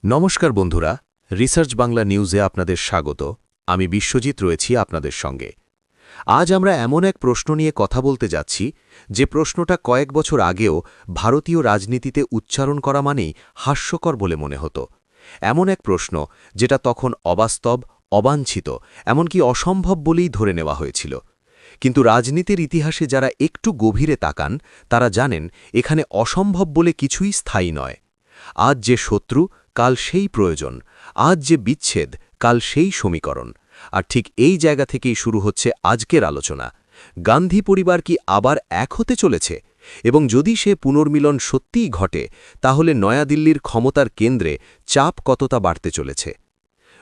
নমস্কার বন্ধুরা, রিসার্চ বাংলা নিউজে আপনাদের স্বাগত। আমি বিশ্বজিৎ রয়েছি আপনাদের সঙ্গে। আজ আমরা এমন এক প্রশ্ন নিয়ে কথা বলতে যাচ্ছি, যে প্রশ্নটা কয়েক বছর আগেও ভারতীয় রাজনীতিতে উচ্চারণ করা মানেই হাস্যকর বলে মনে হতো। এমন এক প্রশ্ন যেটা তখন অবাস্তব, অবাঞ্ছিত, এমনকি অসম্ভব বলেই ধরে নেওয়া হয়েছিল। কিন্তু রাজনীতির ইতিহাসে যারা একটু গভীরে তাকান, তারা জানেন এখানে অসম্ভব বলে কিছুই স্থায়ী নয়। আজ যে শত্রু, কাল সেই প্রয়োজন। আজ যে বিচ্ছেদ, কাল সেই সমীকরণ। আর ঠিক এই জায়গা থেকেই শুরু হচ্ছে আজকের আলোচনা। গান্ধী পরিবার কি আবার এক হতে চলেছে? এবং যদি সে পুনর্মিলন সত্যিই ঘটে, তাহলে নয়াদিল্লির ক্ষমতার কেন্দ্রে চাপ কতটা বাড়তে চলেছে?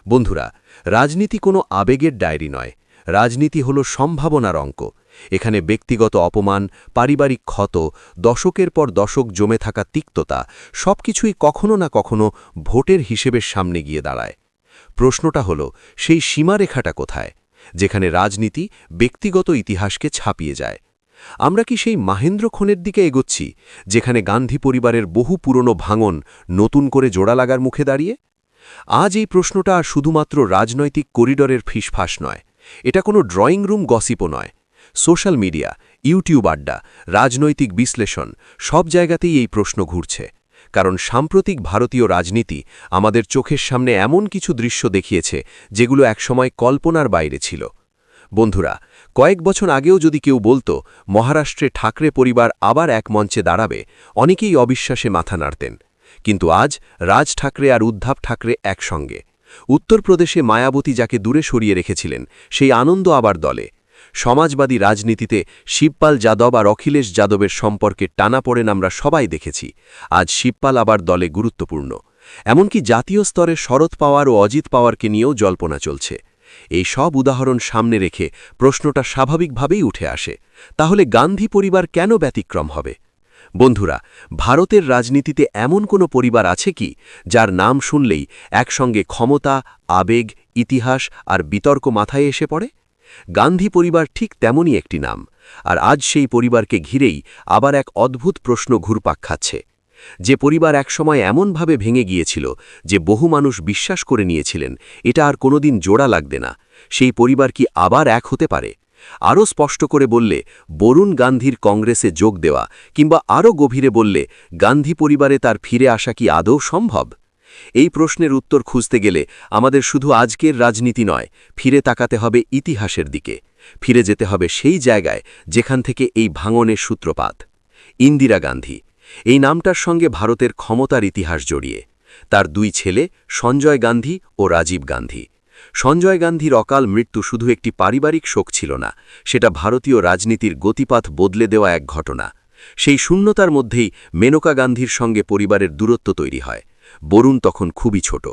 বন্ধুরা, রাজনীতি কোনো আবেগের ডায়েরি নয়। রাজনীতি হল সম্ভাবনার অঙ্ক। এখানে ব্যক্তিগত অপমান, পারিবারিক ক্ষত, দশকের পর দশক জমে থাকা তিক্ততা, সবকিছুই কখনো না কখনো ভোটের হিসেবের সামনে গিয়ে দাঁড়ায়। প্রশ্নটা হল, সেই সীমারেখাটা কোথায়, যেখানে রাজনীতি ব্যক্তিগত ইতিহাসকে ছাপিয়ে যায়? আমরা কি সেই মাহেন্দ্রক্ষণের দিকে এগোচ্ছি, যেখানে গান্ধী পরিবারের বহু পুরনো ভাঙন নতুন করে জোড়া লাগার মুখে দাঁড়িয়ে? আজ এই প্রশ্নটা আর শুধুমাত্র রাজনৈতিক করিডরের ফিসফাস নয়। এটা কোনো ড্রয়িং রুম গসিপও নয়। সোশ্যাল মিডিয়া, ইউটিউব আড্ডা, রাজনৈতিক বিশ্লেষণ, সব জায়গাতেই এই প্রশ্ন ঘুরছে। কারণ সাম্প্রতিক ভারতীয় রাজনীতি আমাদের চোখের সামনে এমন কিছু দৃশ্য দেখিয়েছে, যেগুলো একসময় কল্পনার বাইরে ছিল। বন্ধুরা, কয়েক বছর আগেও যদি কেউ বলতো মহারাষ্ট্রে ঠাকরে পরিবার আবার এক মঞ্চে দাঁড়াবে, অনেকেই অবিশ্বাসে মাথা নাড়তেন। কিন্তু আজ রাজ ঠাকরে আর উদ্ধব ঠাকরে একসঙ্গে। উত্তরপ্রদেশে মায়াবতী যাকে দূরে সরিয়ে রেখেছিলেন, সেই আনন্দ আবার দলে। সমাজবাদী রাজনীতিতে শিবপাল যাদব আর অখিলেশ যাদবের সম্পর্কে টানাপোড়েন আমরা সবাই দেখেছি। আজ শিবপাল আবার দলে গুরুত্বপূর্ণ। এমনকি জাতীয় স্তরে শরদ পাওয়ার ও অজিত পাওয়ারকে নিয়েও জল্পনা চলছে। এই সব উদাহরণ সামনে রেখে প্রশ্নটা স্বাভাবিকভাবেই উঠে আসে, তাহলে গান্ধী পরিবার কেন ব্যতিক্রম হবে? বন্ধুরা, ভারতের রাজনীতিতে এমন কোনো পরিবার আছে কি, যার নাম শুনলেই একসঙ্গে ক্ষমতা, আবেগ, ইতিহাস আর বিতর্ক মাথায় এসে পড়ে? গান্ধী পরিবার ঠিক তেমনই একটি নাম। আর আজ সেই পরিবারকে ঘিরেই আবার এক অদ্ভুত প্রশ্ন ঘুরপাক খাচ্ছে। যে পরিবার একসময় এমনভাবে ভেঙে গিয়েছিল যে বহু মানুষ বিশ্বাস করে নিয়েছিলেন এটা আর কোনোদিন জোড়া লাগবে না, সেই পরিবার কি আবার এক হতে পারে? আরও স্পষ্ট করে বললে, বরুণ গান্ধীর কংগ্রেসে যোগ দেওয়া, কিংবা আরও গভীরে বললে, গান্ধী পরিবারে তার ফিরে আসা কি আদৌ সম্ভব? এই প্রশ্নের উত্তর খুঁজতে গেলে আমাদের শুধু আজকের রাজনীতি নয়, ফিরে তাকাতে হবে ইতিহাসের দিকে। ফিরে যেতে হবে সেই জায়গায় যেখান থেকে এই ভাঙনের সূত্রপাত। ইন্দিরা গান্ধী, এই নামটার সঙ্গে ভারতের ক্ষমতার ইতিহাস জড়িয়ে। তার দুই ছেলে, সঞ্জয় গান্ধী ও রাজীব গান্ধী। সঞ্জয় গান্ধীর অকাল মৃত্যু শুধু একটি পারিবারিক শোক ছিল না, সেটা ভারতীয় রাজনীতির গতিপাথ বদলে দেওয়া এক ঘটনা। সেই শূন্যতার মধ্যেই মেনকা গান্ধীর সঙ্গে পরিবারের দূরত্ব তৈরি হয়। বরুণ তখন খুবই ছোট।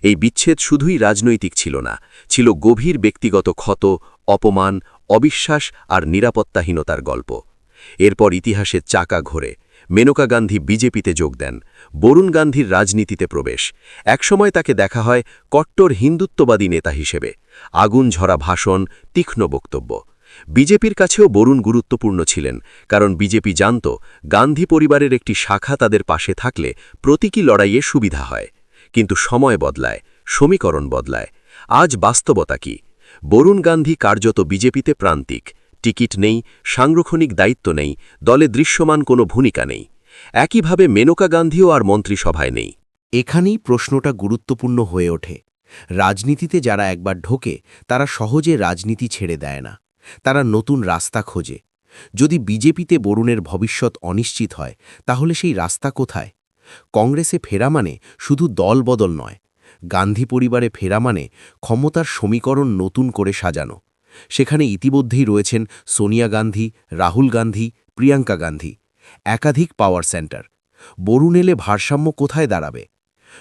এই বিচ্ছেদ শুধুই রাজনৈতিক ছিল না, ছিল গভীর ব্যক্তিগত ক্ষত, অপমান, অবিশ্বাস আর নিরাপত্তাহীনতার গল্প। এরপর ইতিহাসের চাকা ঘোরে। মেনকা গান্ধী বিজেপিতে যোগ দেন। বরুণ গান্ধীর রাজনীতিতে প্রবেশ। একসময় তাকে দেখা হয় কট্টর হিন্দুত্ববাদী নেতা হিসেবে। আগুন ঝরা ভাষণ, তীক্ষ্ণ বক্তব্য। বিজেপির কাছেও বরুণ গুরুত্বপূর্ণ ছিলেন, কারণ বিজেপি জানত গান্ধী পরিবারের একটি শাখা তাদের পাশে থাকলে প্রতীকী লড়াইয়ে সুবিধা হয়। কিন্তু সময় বদলায়, সমীকরণ বদলায়। আজ বাস্তবতা কি? বরুণ গান্ধী কার্যত বিজেপিতে প্রান্তিক। টিকিট নেই, সাংগঠনিক দায়িত্ব নেই, দলে দৃশ্যমান কোনো ভূমিকা নেই। একইভাবে মেনকা গান্ধীও আর মন্ত্রিসভায় নেই। এখানেই প্রশ্নটা গুরুত্বপূর্ণ হয়ে ওঠে। রাজনীতিতে যারা একবার ঢোকে, তারা সহজে রাজনীতি ছেড়ে দেয় না। তারা নতুন রাস্তা খোঁজে। যদি বিজেপিতে বরুণের ভবিষ্যৎ অনিশ্চিত হয়, তাহলে সেই রাস্তা কোথায়? কংগ্রেসে ফেরা মানে শুধু দল বদল নয়। গান্ধী পরিবারে ফেরা মানে ক্ষমতার সমীকরণ নতুন করে সাজানো। সেখানে ইতিমধ্যেই রয়েছেন সোনিয়া গান্ধী, রাহুল গান্ধী, প্রিয়াঙ্কা গান্ধী। একাধিক পাওয়ার সেন্টার। বরুণ এলে ভারসাম্য কোথায় দাঁড়াবে?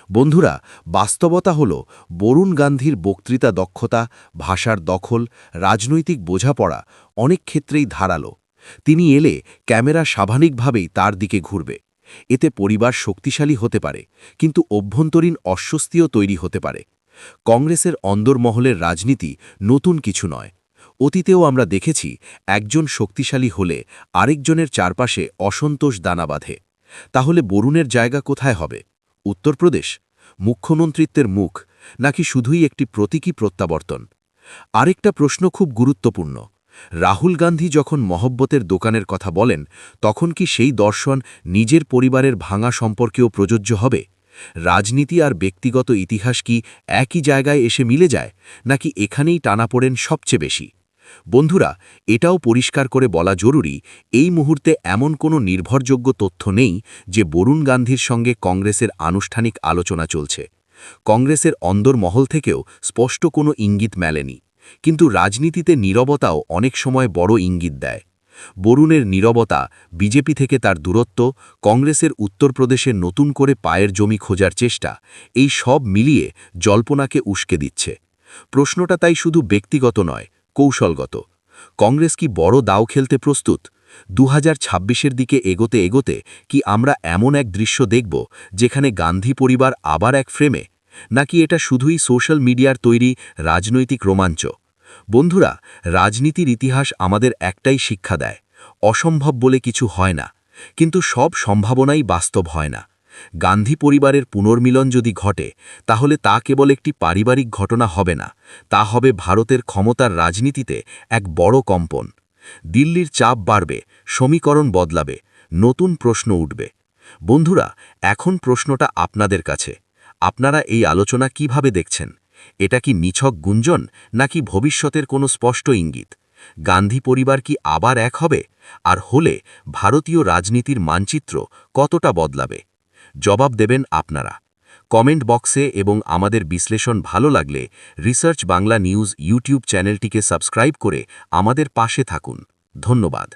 বন্ধুরা, বাস্তবতা হল বরুণ গান্ধীর বক্তৃতা দক্ষতা, ভাষার দখল, রাজনৈতিক বোঝাপড়া অনেক ক্ষেত্রেই ধারালো। তিনি এলে ক্যামেরা স্বাভাবিকভাবেই তার দিকে ঘুরবে। এতে পরিবার শক্তিশালী হতে পারে, কিন্তু অভ্যন্তরীণ অস্বস্তিও তৈরি হতে পারে। কংগ্রেসের অন্দরমহলের রাজনীতি নতুন কিছু নয়। অতীতেও আমরা দেখেছি, একজন শক্তিশালী হলে আরেকজনের চারপাশে অসন্তোষ দানা বাঁধে। তাহলে বরুণের জায়গা কোথায় হবে? উত্তরপ্রদেশ, মুখ্যমন্ত্রিত্বের মুখ, নাকি শুধুই একটি প্রতীকী প্রত্যাবর্তন? আরেকটা প্রশ্ন খুব গুরুত্বপূর্ণ। রাহুল গান্ধী যখন মহব্বতের দোকানের কথা বলেন, তখন কি সেই দর্শন নিজের পরিবারের ভাঙা সম্পর্কেও প্রযোজ্য হবে? রাজনীতি আর ব্যক্তিগত ইতিহাস কি একই জায়গায় এসে মিলে যায়, নাকি এখানেই টানাপোড়েন সবচেয়ে বেশি? বন্ধুরা, এটাও পরিষ্কার করে বলা জরুরি, এই মুহূর্তে এমন কোনো নির্ভরযোগ্য তথ্য নেই যে বরুণ গান্ধীর সঙ্গে কংগ্রেসের আনুষ্ঠানিক আলোচনা চলছে। কংগ্রেসের অন্দরমহল থেকেও স্পষ্ট কোনো ইঙ্গিত মেলেনি। কিন্তু রাজনীতিতে নীরবতাও অনেক সময় বড় ইঙ্গিত দেয়। বরুণের নীরবতা, বিজেপি থেকে তার দূরত্ব, কংগ্রেসের উত্তরপ্রদেশে নতুন করে পায়ের জমি খোঁজার চেষ্টা, এই সব মিলিয়ে জল্পনাকে উস্কে দিচ্ছে। প্রশ্নটা তাই শুধু ব্যক্তিগত নয়, কৌশলগত। কংগ্রেস কি বড় দাও খেলতে প্রস্তুত? 2026-এর দিকে এগোতে এগোতে কি আমরা এমন এক দৃশ্য দেখব যেখানে গান্ধী পরিবার আবার এক ফ্রেমে? নাকি এটা শুধুই সোশ্যাল মিডিয়ার তৈরি রাজনৈতিক রোমাঞ্চ? বন্ধুরা, রাজনীতির ইতিহাস আমাদের একটাই শিক্ষা দেয়, অসম্ভব বলে কিছু হয় না, কিন্তু সব সম্ভাবনাই বাস্তব হয় না। গান্ধী পরিবারের পুনর্মিলন যদি ঘটে, তাহলে তা কেবল একটি পারিবারিক ঘটনা হবে না, তা হবে ভারতের ক্ষমতার রাজনীতিতে এক বড় কম্পন। দিল্লির চাপ বাড়বে, সমীকরণ বদলাবে, নতুন প্রশ্ন উঠবে। বন্ধুরা, এখন প্রশ্নটা আপনাদের কাছে। আপনারা এই আলোচনা কিভাবে দেখছেন? এটা কি নিছক গুঞ্জন, নাকি ভবিষ্যতের কোনো স্পষ্ট ইঙ্গিত? গান্ধী পরিবার কি আবার এক হবে? আর হলে ভারতীয় রাজনীতির মানচিত্র কতটা বদলাবে? জবাব দেবেন আপনারা কমেন্ট বক্সে, এবং আমাদের বিশ্লেষণ ভালো লাগলে রিসার্চ বাংলা নিউজ ইউটিউব চ্যানেলটিকে সাবস্ক্রাইব করে আমাদের পাশে থাকুন। ধন্যবাদ।